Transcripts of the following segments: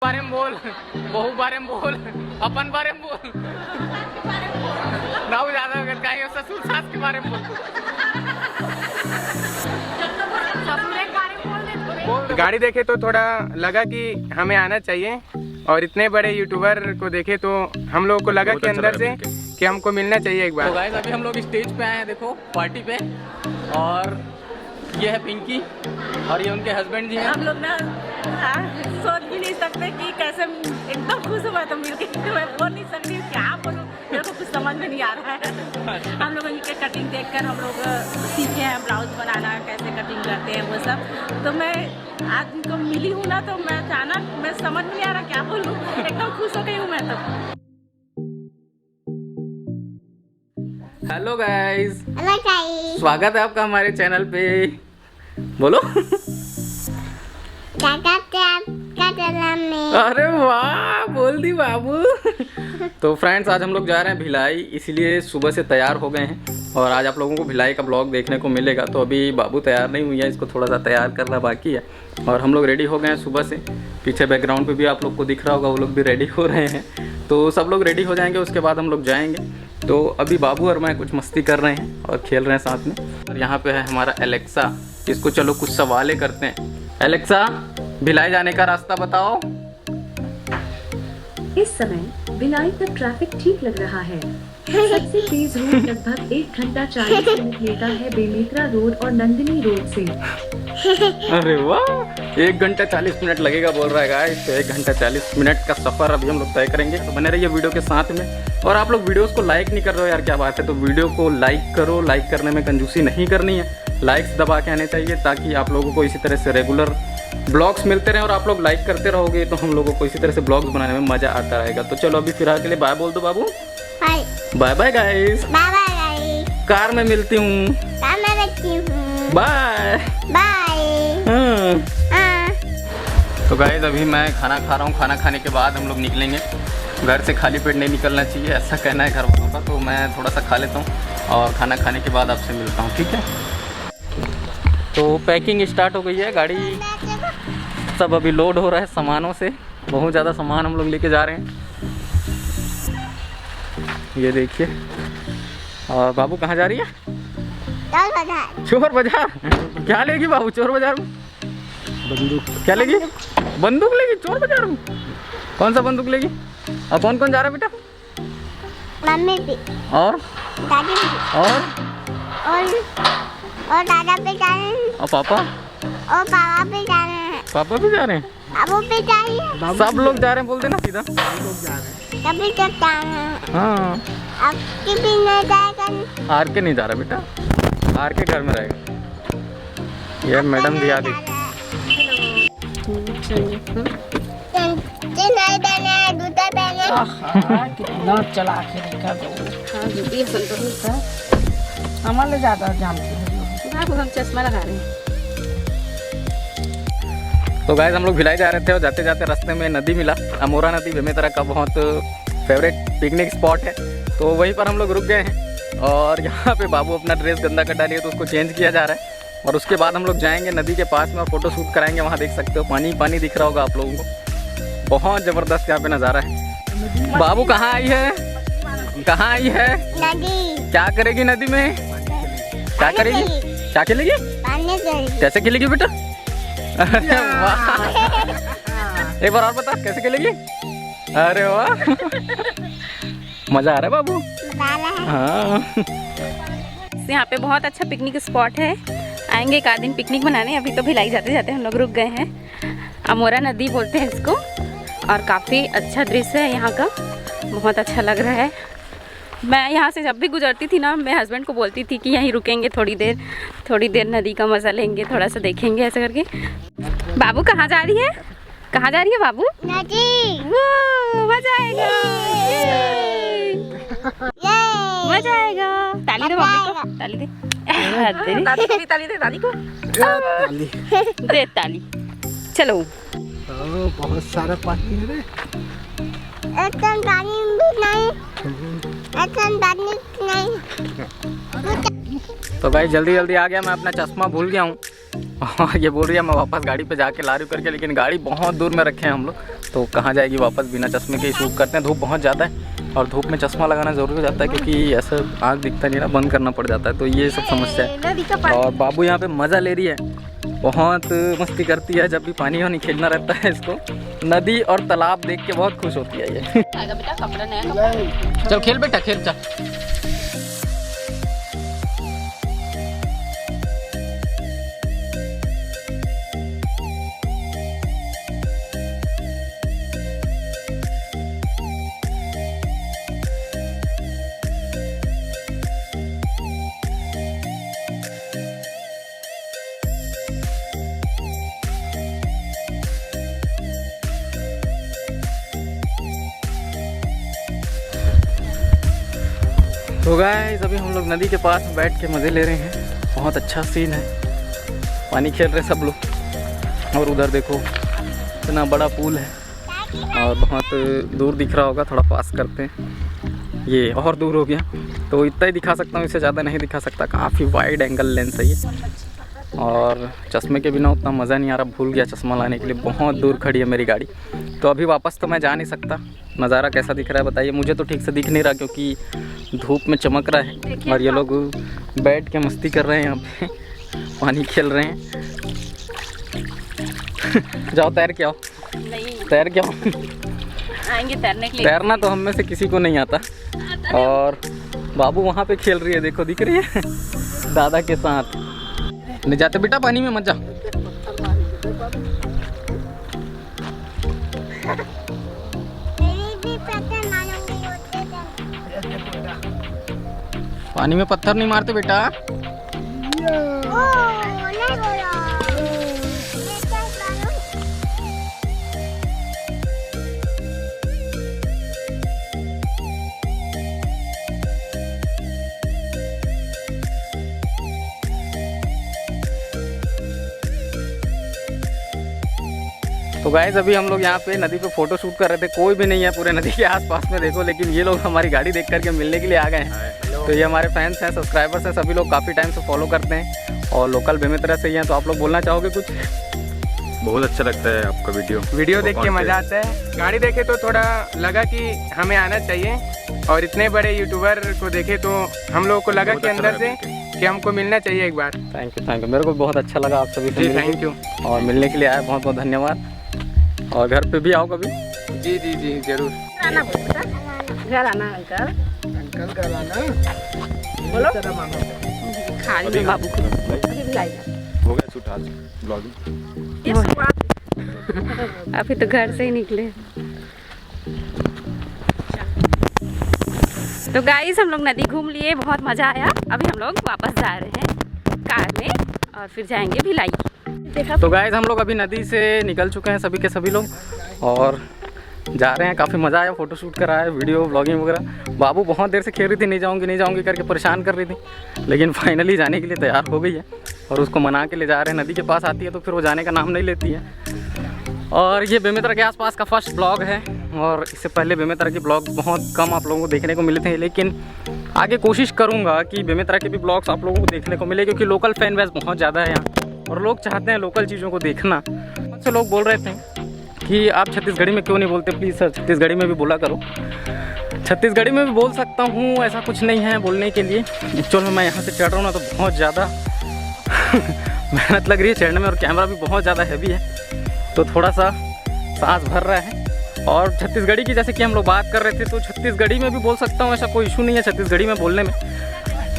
बारे में बोल, बहू बारे में बोल, अपन बारे में बोल, ना ज्यादा कहीं ससुर सास के बारे में बोल। गाड़ी देखे तो थोड़ा लगा कि हमें आना चाहिए और इतने बड़े यूट्यूबर को देखे तो हम लोगों को लगा कि अंदर से कि हमको मिलना चाहिए एक बार। तो गाइस अभी हम लोग स्टेज पे आए हैं, देखो पार्टी पे, और ये है पिंकी और ये उनके हस्बैंड जी हैं। हम लोग ना सोच भी नहीं सकते कि कैसे एकदम खुश हुआ तो मिलके, मैं बोल नहीं सकती क्या बोलूं, मेरे को कुछ समझ में नहीं आ रहा है। हम लोग इनके कटिंग देखकर हम लोग सीखे हैं ब्लाउज बनाना, कैसे कटिंग करते हैं वो सब। तो मैं आज इनको मिली हूँ ना, तो मैं अचानक मैं समझ नहीं आ रहा क्या बोलूँ, एकदम खुश हो गई हूँ मैं तो। हेलो गाइस, स्वागत है आपका हमारे चैनल पे। बोलो अरे वाह, बोल दी बाबू। तो फ्रेंड्स आज हम लोग जा रहे हैं भिलाई, इसलिए सुबह से तैयार हो गए हैं और आज आप लोगों को भिलाई का ब्लॉग देखने को मिलेगा। तो अभी बाबू तैयार नहीं हुई है, इसको थोड़ा सा तैयार करना बाकी है और हम लोग रेडी हो गए हैं सुबह से। पीछे बैकग्राउंड पे भी आप लोग को दिख रहा होगा, वो लोग भी रेडी हो रहे हैं। तो सब लोग रेडी हो जाएंगे, उसके बाद हम लोग जाएंगे। तो अभी बाबू और मैं कुछ मस्ती कर रहे हैं और खेल रहे हैं साथ में। और यहाँ पे है हमारा एलेक्सा, इसको चलो कुछ सवाले करते हैं। एलेक्सा, भिलाई जाने का रास्ता बताओ। इस समय भिलाई तक ट्रैफिक ठीक लग रहा है। सबसे तेज रूट लगभग 1 घंटा 40 मिनट लेता है बेमेतरा रोड और नंदिनी रोड से। अरे वाह, 1 घंटा 40 मिनट लगेगा बोल रहा है गाइस। तो 1 घंटा 40 मिनट का सफर अभी हम लोग तय करेंगे। तो बने रहिए वीडियो के साथ में। और आप लोग वीडियोस को लाइक नहीं कर रहे हो यार, क्या बात है। तो वीडियो को लाइक करो, लाइक करने में कंजूसी नहीं करनी है, लाइक्स दबा के आने चाहिए ताकि आप लोगों को इसी तरह से रेगुलर ब्लॉग्स मिलते रहे। और आप लोग लाइक करते रहोगे तो हम लोगों को इसी तरह से ब्लॉग्स बनाने में मज़ा आता रहेगा। तो चलो अभी फिलहाल के लिए बाय बोल दो बाबू। बाय बाय गाइस, कार में मिलती हूँ, बाय बाय। तो गाइस अभी मैं खाना खा रहा हूँ, खाना खाने के बाद हम लोग निकलेंगे। घर से खाली पेट नहीं निकलना चाहिए, ऐसा कहना है घर वालों का। तो मैं थोड़ा सा खा लेता हूँ और खाना खाने के बाद आपसे मिलता हूँ, ठीक है। तो पैकिंग स्टार्ट हो गई है, गाड़ी सब अभी लोड हो रहा है सामानों से। बहुत ज़्यादा सामान हम लोग लेके जा रहे हैं, ये देखिए। और बाबू कहाँ जा रही है? चोर बाजार। क्या लेगी बाबू चोर बाजार में? बंदूक। क्या लेगी? बंदूक लेगी चोर बाजार में? कौन सा बंदूक लेगी? और कौन कौन जा रहा है बेटा? मम्मी भी और दादी भी और दादा भी जा रहे हैं और पापा और पापा भी जा रहे हैं। पापा भी जा रहे हैं, बाबू भी जा रही है, सब लोग जा रहे हैं। बोल देना सीधा, सभी लोग जा रहे हैं। हाँ, आपके भी नहीं जाएगा? आर के नहीं जा रहा बेटा, आर के घर में रहेगा। ये मैडम जी आ गई। नहीं पहने, जूता पहने। कितना चला के देखा तो जूती संतोष था हमारे ज़्यादा जानते हैं, हम चश्मा लगा रहे हैं। तो गाइस हम लोग भिलाई जा रहे थे और जाते जाते रास्ते में नदी मिला, अमोरा नदी बेमेतरा का बहुत फेवरेट पिकनिक स्पॉट है। तो वहीं पर हम लोग रुक गए हैं और यहाँ पे बाबू अपना ड्रेस गंदा कर डाली है तो उसको चेंज किया जा रहा है। और उसके बाद हम लोग जाएंगे नदी के पास में और फोटो शूट कराएंगे। वहाँ देख सकते हो पानी पानी दिख रहा होगा आप लोगों को, बहुत ज़बरदस्त यहाँ पे नज़ारा है। बाबू कहाँ आई है? कहाँ आई है? नदी। क्या करेगी नदी में? क्या करेगी? क्या खेलेगी? कैसे खेलेगी बेटा? अरे वाह, एक बार और बता कैसे खेलेगी? अरे वाह, मजा आ रहा है बाबू। हाँ, यहाँ पे बहुत अच्छा पिकनिक स्पॉट है, आएंगे एक आध दिन पिकनिक मनाने। अभी तो भिलाई जाते जाते हम लोग रुक गए हैं। अमोरा नदी बोलते हैं इसको और काफ़ी अच्छा दृश्य है यहाँ का, बहुत अच्छा लग रहा है। मैं यहाँ से जब भी गुजरती थी ना, मैं हस्बैंड को बोलती थी कि यहीं रुकेंगे थोड़ी देर नदी का मज़ा लेंगे, थोड़ा सा देखेंगे ऐसे करके। बाबू कहाँ जा रही है? कहाँ जा रही है बाबू? नदी। वो मजा आएगा, मजा आएगा। ताली दे मम्मी को, ताली दे। दादी को भी ताली दे, दादी को दे ताली। चलो, बहुत सारा पानी है रे। पानी भी नहीं, तो भाई जल्दी जल्दी आ गया, मैं अपना चश्मा भूल गया हूँ और ये बोल रही है मैं वापस गाड़ी पे जाके ला रही हूँ करके, लेकिन गाड़ी बहुत दूर में रखे हैं हम लोग। तो कहाँ जाएगी वापस बिना चश्मे के ही शूट करते हैं। धूप बहुत ज़्यादा है और धूप में चश्मा लगाना ज़रूरी हो जाता है क्योंकि ऐसा आँख दिखता नहीं ना, बंद करना पड़ जाता है। तो ये सब समस्या है। और बाबू यहाँ पे मज़ा ले रही है, बहुत मस्ती करती है जब भी पानी वानी खेलना रहता है इसको। नदी और तालाब देख के बहुत खुश होती है ये। चल खेल बेटा, खेल चल। तो गाइस अभी हम लोग नदी के पास बैठ के मज़े ले रहे हैं। बहुत अच्छा सीन है, पानी खेल रहे सब लोग। और उधर देखो इतना बड़ा पुल है और बहुत दूर दिख रहा होगा, थोड़ा पास करते हैं। ये और दूर हो गया तो इतना ही दिखा सकता हूँ, इससे ज़्यादा नहीं दिखा सकता। काफ़ी वाइड एंगल लेंस है ये और चश्मे के बिना उतना मज़ा नहीं आ रहा। भूल गया चश्मा लाने के लिए, बहुत दूर खड़ी है मेरी गाड़ी। तो अभी वापस तो मैं जा नहीं सकता। नज़ारा कैसा दिख रहा है बताइए। मुझे तो ठीक से दिख नहीं रहा क्योंकि धूप में चमक रहा है और ये लोग बैठ के मस्ती कर रहे हैं यहाँ पे, पानी खेल रहे हैं। जाओ तैर के आओ। नहीं तैर के आओ। आएंगे तैरने के लिए। तैरना तो हम में से किसी को नहीं आता। और बाबू वहाँ पे खेल रही है, देखो दिख रही है दादा के साथ। नहीं जाते बेटा पानी में, मत जा। पानी में पत्थर नहीं मारते बेटा। तो गाइस अभी हम लोग यहाँ पे नदी पे फ़ोटो शूट कर रहे थे। कोई भी नहीं है पूरे नदी के आसपास में देखो, लेकिन ये लोग हमारी गाड़ी देख करके मिलने के लिए आ गए हैं। तो ये हमारे फैंस हैं, सब्सक्राइबर्स हैं, सभी लोग काफ़ी टाइम से फॉलो करते हैं और लोकल बेमेतरा से ही हैं। तो आप लोग बोलना चाहोगे कुछ? बहुत अच्छा लगता है आपका वीडियो देख के मज़ा आता है। गाड़ी देखे तो थोड़ा लगा कि हमें आना चाहिए और इतने बड़े यूट्यूबर को देखे तो हम लोगों को लगा कि अंदर से कि हमको मिलना चाहिए एक बार। Thank you. मेरे को बहुत अच्छा लगा आप सभी से। Thank you. और मिलने के लिए आए, बहुत बहुत धन्यवाद। और घर पे भी आओ कभी। जी जी जी जरूर। घर आना अंकल। अंकल घर आना बोलो। खा रही हूँ बाबू को। हो गया शूट आज ब्लॉगिंग। अभी तो घर से ही निकले। तो गाइस हम लोग नदी घूम लिए, बहुत मज़ा आया। अभी हम लोग वापस जा रहे हैं कार में और फिर जाएंगे भिलाई। तो गाइस हम लोग अभी नदी से निकल चुके हैं सभी के सभी लोग और जा रहे हैं। काफ़ी मज़ा आया, फ़ोटो शूट करा है, वीडियो ब्लॉगिंग वगैरह। बाबू बहुत देर से खेल रही थी नहीं जाऊँगी करके परेशान कर रही थी, लेकिन फाइनली जाने के लिए तैयार हो गई है और उसको मना के ले जा रहे हैं। नदी के पास आती है तो फिर वो जाने का नाम नहीं लेती है। और ये बेमेतरा के आसपास का फर्स्ट ब्लॉग है और इससे पहले बेमेतरा के ब्लॉग बहुत कम आप लोगों को देखने को मिले थे, लेकिन आगे कोशिश करूँगा कि बेमेतरा के भी ब्लॉग्स आप लोगों को देखने को मिले क्योंकि लोकल फैन बेस बहुत ज़्यादा है यहाँ और लोग चाहते हैं लोकल चीज़ों को देखना। बहुत से लोग बोल रहे थे कि आप छत्तीसगढ़ी में क्यों नहीं बोलते, प्लीज़ सर छत्तीसगढ़ी में भी बोला करो। छत्तीसगढ़ी में भी बोल सकता हूँ, ऐसा कुछ नहीं है बोलने के लिए। एक्चुअल में मैं यहाँ से चढ़ रहा हूँ ना तो बहुत ज़्यादा मेहनत लग रही है चढ़ने में और कैमरा भी बहुत ज़्यादा हैवी है तो थोड़ा सा सांस भर रहा है। और छत्तीसगढ़ी की जैसे कि हम लोग बात कर रहे थे तो छत्तीसगढ़ी में भी बोल सकता हूँ, ऐसा कोई इशू नहीं है छत्तीसगढ़ी में बोलने में।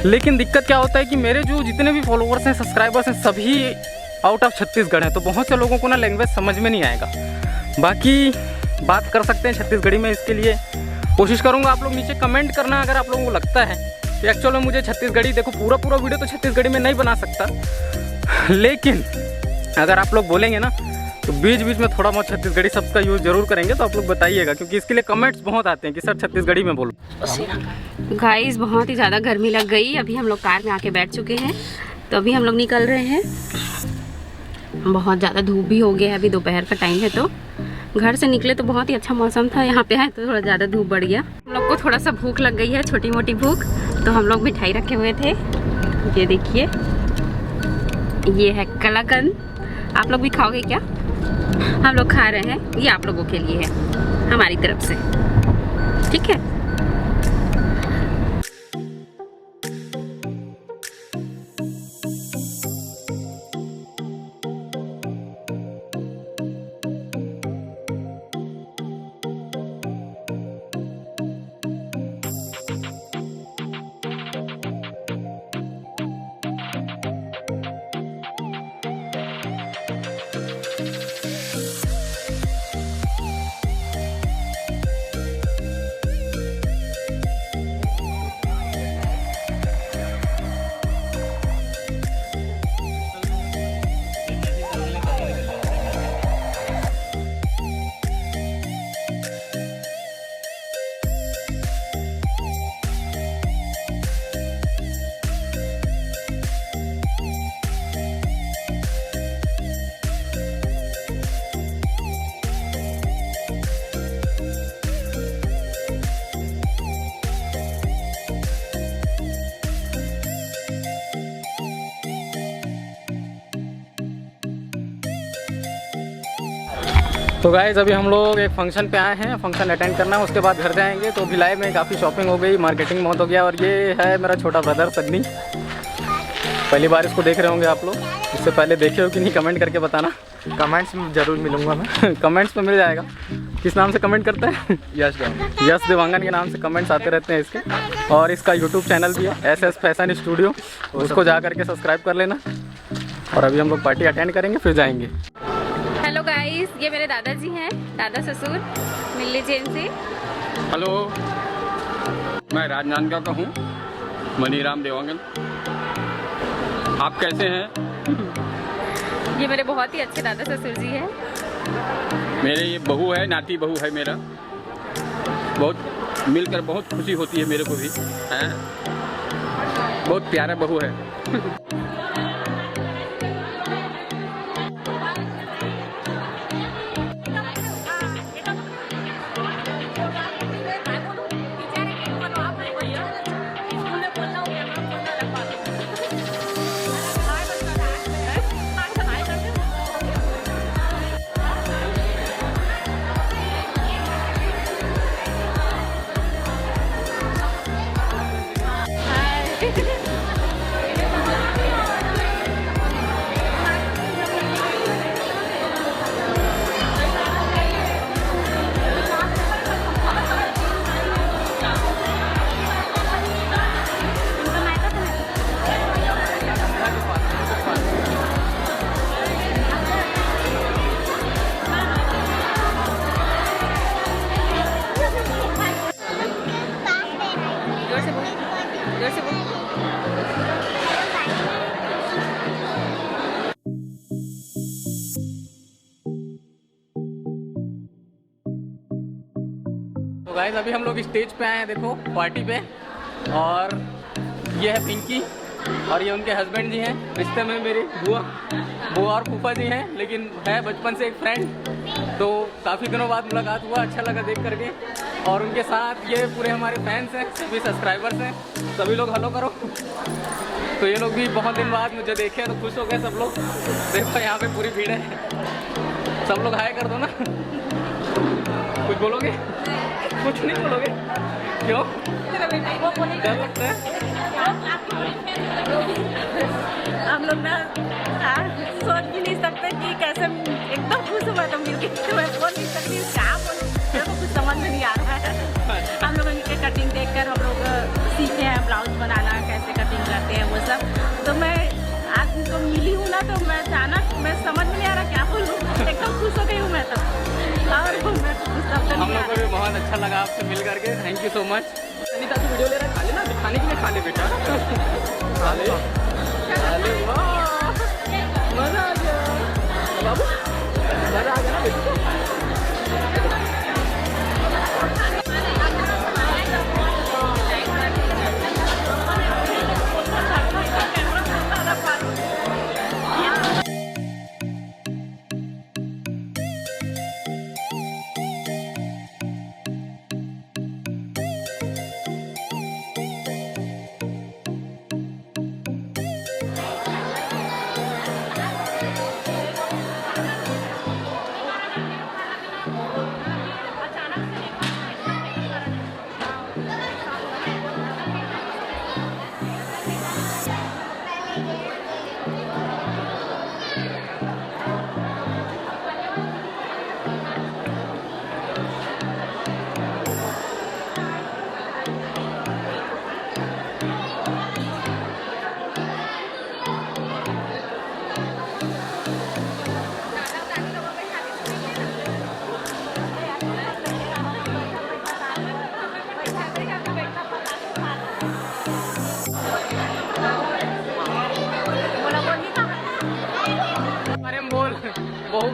लेकिन दिक्कत क्या होता है कि मेरे जो जितने भी फॉलोअर्स हैं, सब्सक्राइबर्स हैं, सभी आउट ऑफ छत्तीसगढ़ हैं तो बहुत से लोगों को ना लैंग्वेज समझ में नहीं आएगा। बाकी बात कर सकते हैं छत्तीसगढ़ी में, इसके लिए कोशिश करूँगा। आप लोग नीचे कमेंट करना अगर आप लोगों को लगता है कि एक्चुअल में मुझे छत्तीसगढ़ी, देखो पूरा वीडियो तो छत्तीसगढ़ी में नहीं बना सकता, लेकिन अगर आप लोग बोलेंगे ना तो बीच बीच में थोड़ा बहुत छत्तीसगढ़ी शब्द का यूज़ जरूर करेंगे। तो आप लोग बताइएगा क्योंकि इसके लिए कमेंट्स बहुत आते हैं कि सर छत्तीसगढ़ी में बोलो। गाइस बहुत ही ज़्यादा गर्मी लग गई। अभी हम लोग कार में आके बैठ चुके हैं तो अभी हम लोग निकल रहे हैं। बहुत ज़्यादा धूप भी हो गया है, अभी दोपहर का टाइम है तो घर से निकले तो बहुत ही अच्छा मौसम था। यहाँ पे आए तो थोड़ा ज़्यादा धूप बढ़ गया। हम लोग को थोड़ा सा भूख लग गई है, छोटी मोटी भूख, तो हम लोग मिठाई रखे हुए थे। ये देखिए, ये है कलाकंद। आप लोग भी खाओगे क्या? हम लोग खा रहे हैं, ये आप लोगों के लिए है हमारी तरफ से, ठीक है। तो गाइस अभी हम लोग एक फंक्शन पे आए हैं, फंक्शन अटेंड करना है, उसके बाद घर जाएंगे। तो भिलाई में काफ़ी शॉपिंग हो गई, मार्केटिंग बहुत हो गया। और ये है मेरा छोटा ब्रदर सन्नी, पहली बार इसको देख रहे होंगे आप लोग। इससे पहले देखे हो कि नहीं कमेंट करके बताना। कमेंट्स में जरूर मिलूंगा मैं। कमेंट्स में मिल जाएगा। किस नाम से कमेंट करता है? यश देवांगन। यश देवांगन के नाम से कमेंट्स आते रहते हैं इसके। और इसका यूट्यूब चैनल भी है SS फैशन स्टूडियो, उसको जा करके सब्सक्राइब कर लेना। और अभी हम लोग पार्टी अटेंड करेंगे फिर जाएंगे। हेलो गाइस, ये मेरे दादाजी हैं, दादा ससुर, मिल लीजिए इनसे। हेलो, मैं राजनांदगांव का हूँ, मनीराम देवांगन। आप कैसे हैं? ये मेरे बहुत ही अच्छे दादा ससुर जी हैं। मेरे ये बहू है, नाती बहू है मेरा। बहुत मिलकर बहुत खुशी होती है मेरे को भी, हैं? बहुत प्यारा बहू है। तो गाइस अभी हम लोग स्टेज पे आए हैं, देखो पार्टी पे। और ये है पिंकी और ये उनके हस्बैंड जी हैं। रिश्ते में मेरी बुआ और फूफा जी हैं, लेकिन है बचपन से एक फ्रेंड। तो काफ़ी दिनों बाद मुलाकात हुआ, अच्छा लगा देख करके। और उनके साथ ये पूरे हमारे फैंस हैं, सभी सब्सक्राइबर्स हैं, सभी लोग हेलो करो। तो ये लोग भी बहुत दिन बाद मुझे देखे तो खुश हो गए सब लोग। देखो यहाँ पे पूरी भीड़ है, सब लोग हाय कर दो ना। कुछ बोलोगे? कुछ नहीं बोलोगे? क्यों? डर लगता है? हम लोग ना सोच भी नहीं सकते कि कैसे एकदम खुश हुआ था मिलके। तो मैं बोल नहीं सकती क्या बोलूं, मेरे को कुछ समझ में नहीं आ रहा है। हम लोग इनके कटिंग देखकर हम लोग सीखे हैं ब्लाउज बनाना, कैसे कटिंग करते हैं वो सब। तो मैं आज इनको मिली हूँ ना, तो मैं अचानक मैं समझ में नहीं आ रहा क्या बोलूँ, एकदम खुश हो गई हूँ मैं तो। और मैं कुछ शब्द हम नहीं आ लोग को भी बहुत अच्छा लगा आपसे मिल करके। Thank you so much. Anita तू वीडियो ले रहा है, खा लेना, खाने के लिए खा ले बेटा। खा ले, खा ले। वाह, मजा आ गया बाबू, मजा आ गया ना बेटा।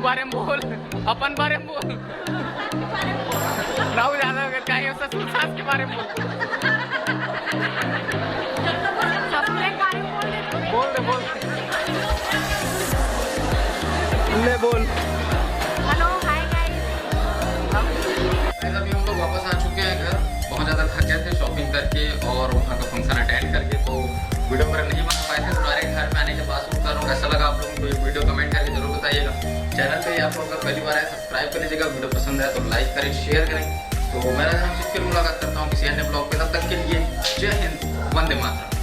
बारे में बोल, अपन बारे में बोल, राहुल यादव का है ससुर सास के बारे में बोल। बोल दे बोल ले बोल। Hello hi guys. अभी हम लोग वापस आ चुके हैं घर। बहुत ज़्यादा थक गए थे शॉपिंग करके और वहाँ का फंक्शन अटेंड करके, तो वीडियो वगैरह नहीं बना पाए थे। तो डायरेक्ट घर में आने के बाद शूट कर रहा हूँ। कैसा लगा आप लोगों को ये वीडियो कमेंट करके जरूर बताइएगा। चैनल पे आप लोग अगर पहली बार आए सब्सक्राइब कर लीजिएगा। वीडियो पसंद आए तो लाइक करें, शेयर करें। तो मैं फिर मुलाकात करता हूँ किसी अन्य ब्लॉग पे। तब तक के लिए जय हिंद, वंदे मातरम।